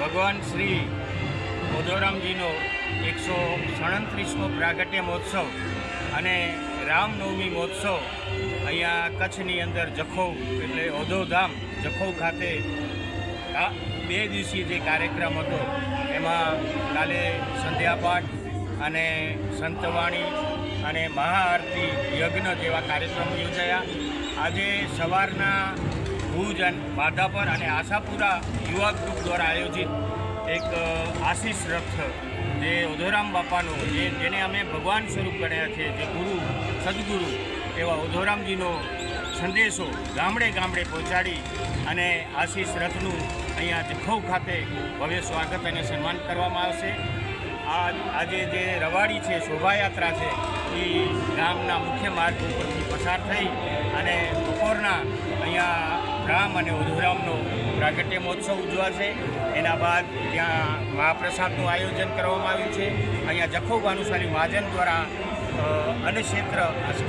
ભગવાન શ્રી ઉદોરામજીનો 137મો પ્રાગટ્ય મહોત્સવ અને રામનવમી મહોત્સવ અહીંયા કચ્છની અંદર જખૌ એટલે ઓધોધામ જખૌ ખાતે 2 દિવસીય જે કાર્યક્રમ હતો એમાં કાલે સંધ્યાપાઠ અને સંતવાણી અને મહાઆરતી યજ્ઞ જેવા કાર્યક્રમો યોજાયા. આજે સવારના ભુજ માધાપર અને આશાપુરા યુવા ગ્રુપ દ્વારા આયોજિત એક આશીષ રથ જે ઉધોરામ બાપાનો જેને અમે ભગવાન સ્વરૂપ ગણ્યા છે, જે ગુરુ સદગુરુ એવા ઉધોરામજીનો સંદેશો ગામડે ગામડે પહોંચાડી અને આશીષ રથનું અહીંયા જખૌ ખાતે ભવ્ય સ્વાગત અને સન્માન કરવામાં આવશે. આજે જે રવાડી છે, શોભાયાત્રા છે, એ ગામના મુખ્ય માર્ગ ઉપરથી પસાર થઈ અને બપોરના અહીંયા રામ અને ઉધોરામનો પ્રાગટ્ય મહોત્સવ ઉજવાશે. એના બાદ ત્યાં મહાપ્રસાદનું આયોજન કરવામાં આવ્યું છે. અહીંયા જખૌ ભાનુશાલી મહાજન દ્વારા અન્નક્ષેત્ર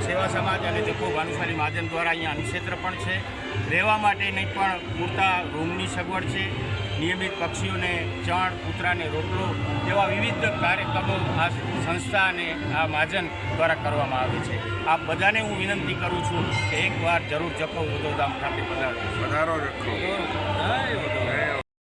સેવા સમાજ અને જખૌ ભાનુશાલી મહાજન દ્વારા અહીંયા અન્નક્ષેત્ર પણ છે. રહેવા માટેની પણ પૂરતા રૂમની સગવડ છે. નિયમિત પક્ષીઓને ચણ, કૂતરાને રોટલો જેવા વિવિધ કાર્યક્રમો આ સંસ્થા અને આ મહાજન દ્વારા કરવામાં આવે છે. આપ બધાને હું વિનંતી કરું છું કે એકવાર જરૂર જખૌ ઉધોધામ ખાતે પધારો. જખૌ.